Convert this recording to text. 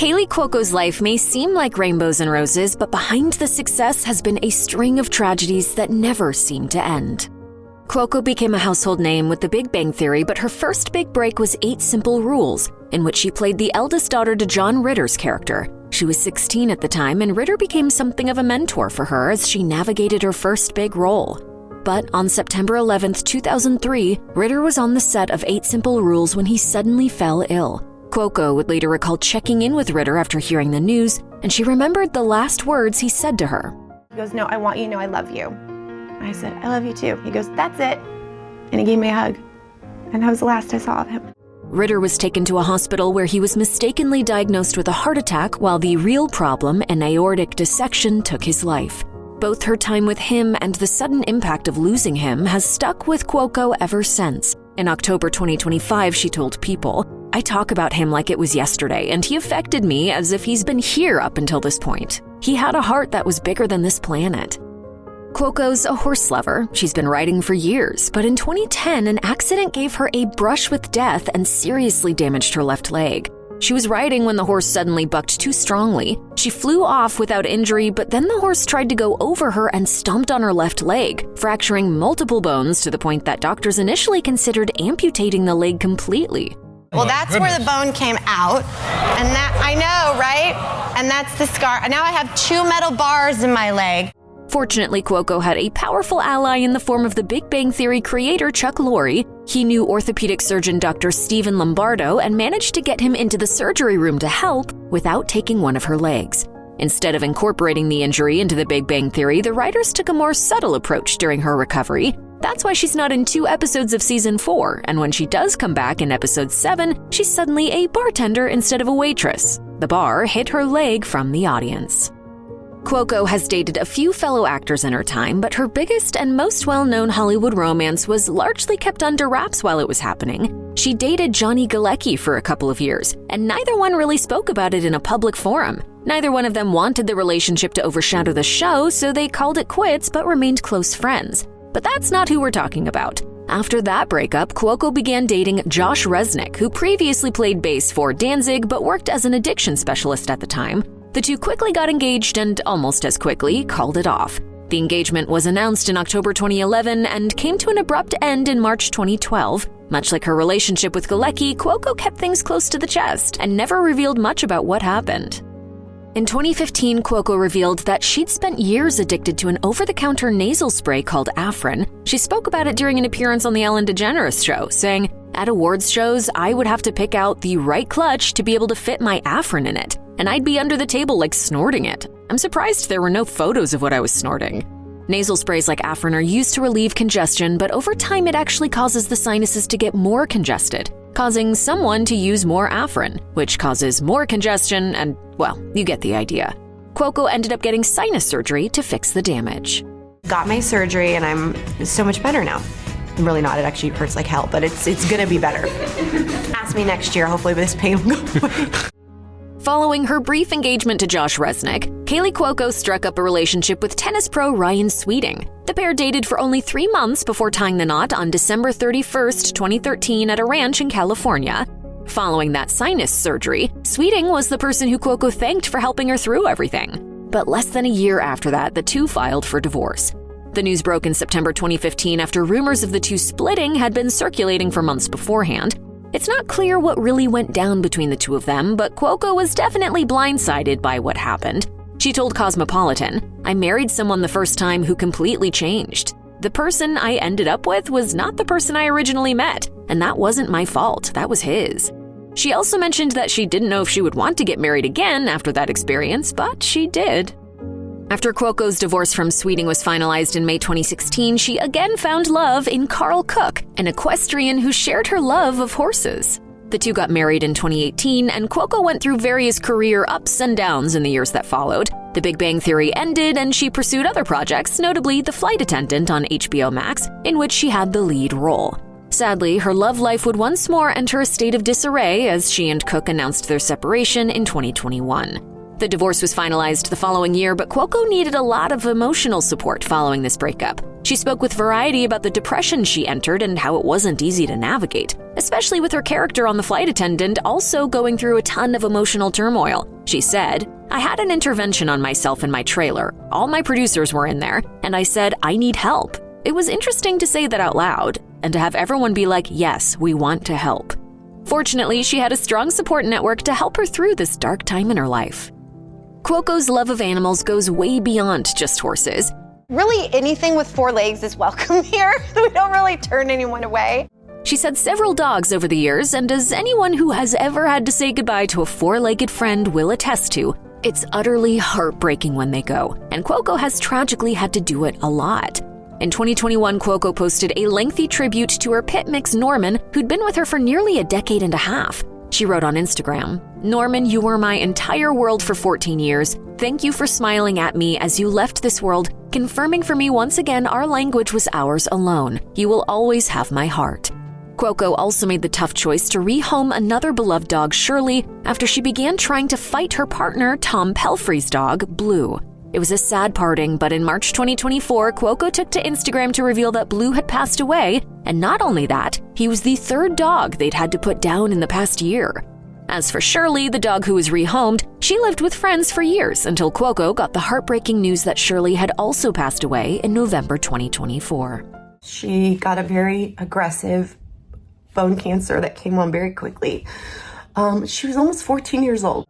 Kaley Cuoco's life may seem like rainbows and roses, but behind the success has been a string of tragedies that never seem to end. Cuoco became a household name with The Big Bang Theory, but her first big break was 8 Simple Rules, in which she played the eldest daughter to John Ritter's character. She was 16 at the time, and Ritter became something of a mentor for her as she navigated her first big role. But on September 11, 2003, Ritter was on the set of 8 Simple Rules when he suddenly fell ill. Cuoco would later recall checking in with Ritter after hearing the news, and she remembered the last words he said to her. He goes, "No, I want you to know I love you." I said, "I love you too." He goes, "That's it." And he gave me a hug. And that was the last I saw of him. Ritter was taken to a hospital where he was mistakenly diagnosed with a heart attack, while the real problem, an aortic dissection, took his life. Both her time with him and the sudden impact of losing him has stuck with Cuoco ever since. In October 2025, she told People, "I talk about him like it was yesterday, and he affected me as if he's been here up until this point. He had a heart that was bigger than this planet." Cuoco's a horse lover. She's been riding for years, but in 2010, an accident gave her a brush with death and seriously damaged her left leg. She was riding when the horse suddenly bucked too strongly. She flew off without injury, but then the horse tried to go over her and stomped on her left leg, fracturing multiple bones to the point that doctors initially considered amputating the leg completely. Well, that's where the bone came out, and that, I know, right? And that's the scar. Now I have 2 metal bars in my leg. Fortunately, Cuoco had a powerful ally in the form of The Big Bang Theory creator Chuck Lorre. He knew orthopedic surgeon Dr. Stephen Lombardo and managed to get him into the surgery room to help without taking one of her legs. Instead of incorporating the injury into The Big Bang Theory, the writers took a more subtle approach during her recovery. That's why she's not in 2 episodes of season 4, and when she does come back in episode 7, she's suddenly a bartender instead of a waitress. The bar hit her leg from the audience. Cuoco has dated a few fellow actors in her time, but her biggest and most well-known Hollywood romance was largely kept under wraps while it was happening. She dated Johnny Galecki for a couple of years, and neither one really spoke about it in a public forum. Neither one of them wanted the relationship to overshadow the show, so they called it quits but remained close friends. But that's not who we're talking about. After that breakup, Cuoco began dating Josh Resnick, who previously played bass for Danzig but worked as an addiction specialist at the time. The two quickly got engaged and almost as quickly called it off. The engagement was announced in October 2011 and came to an abrupt end in March 2012. Much like her relationship with Galecki, Cuoco kept things close to the chest and never revealed much about what happened. In 2015, Cuoco revealed that she'd spent years addicted to an over-the-counter nasal spray called Afrin. She spoke about it during an appearance on The Ellen DeGeneres Show, saying, "At awards shows, I would have to pick out the right clutch to be able to fit my Afrin in it, and I'd be under the table like snorting it. I'm surprised there were no photos of what I was snorting." Nasal sprays like Afrin are used to relieve congestion, but over time it actually causes the sinuses to get more congested, causing someone to use more Afrin, which causes more congestion and, well, you get the idea. Cuoco ended up getting sinus surgery to fix the damage. Got my surgery and I'm so much better now. I'm really not, it actually hurts like hell, but it's gonna be better. Ask me next year, hopefully this pain will go away. Following her brief engagement to Josh Resnick, Kaley Cuoco struck up a relationship with tennis pro Ryan Sweeting. The pair dated for only 3 months before tying the knot on December 31st, 2013 at a ranch in California. Following that sinus surgery, Sweeting was the person who Cuoco thanked for helping her through everything. But less than a year after that, the two filed for divorce. The news broke in September 2015 after rumors of the two splitting had been circulating for months beforehand. It's not clear what really went down between the two of them, but Cuoco was definitely blindsided by what happened. She told Cosmopolitan, "I married someone the first time who completely changed. The person I ended up with was not the person I originally met, and that wasn't my fault, that was his." She also mentioned that she didn't know if she would want to get married again after that experience, but she did. After Cuoco's divorce from Sweeting was finalized in May 2016, she again found love in Carl Cook, an equestrian who shared her love of horses. The two got married in 2018, and Cuoco went through various career ups and downs in the years that followed. The Big Bang Theory ended, and she pursued other projects, notably The Flight Attendant on HBO Max, in which she had the lead role. Sadly, her love life would once more enter a state of disarray as she and Cook announced their separation in 2021. The divorce was finalized the following year, but Cuoco needed a lot of emotional support following this breakup. She spoke with Variety about the depression she entered and how it wasn't easy to navigate, especially with her character on The Flight Attendant also going through a ton of emotional turmoil. She said, "I had an intervention on myself in my trailer. All my producers were in there, and I said, I need help." It was interesting to say that out loud, and to have everyone be like, yes, we want to help. Fortunately, she had a strong support network to help her through this dark time in her life. Cuoco's love of animals goes way beyond just horses. Really, anything with 4 legs is welcome here. We don't really turn anyone away. She's had several dogs over the years, and as anyone who has ever had to say goodbye to a 4-legged friend will attest to, it's utterly heartbreaking when they go, and Cuoco has tragically had to do it a lot. In 2021, Cuoco posted a lengthy tribute to her pit mix Norman, who'd been with her for nearly a decade and a half. She wrote on Instagram, "Norman, you were my entire world for 14 years. Thank you for smiling at me as you left this world, confirming for me once again our language was ours alone. You will always have my heart." Cuoco also made the tough choice to rehome another beloved dog, Shirley, after she began trying to fight her partner, Tom Pelfrey's dog, Blue. It was a sad parting, but in March 2024, Cuoco took to Instagram to reveal that Blue had passed away, and not only that, he was the 3rd dog they'd had to put down in the past year. As for Shirley, the dog who was rehomed, she lived with friends for years until Cuoco got the heartbreaking news that Shirley had also passed away in November 2024. She got a very aggressive bone cancer that came on very quickly. She was almost 14 years old.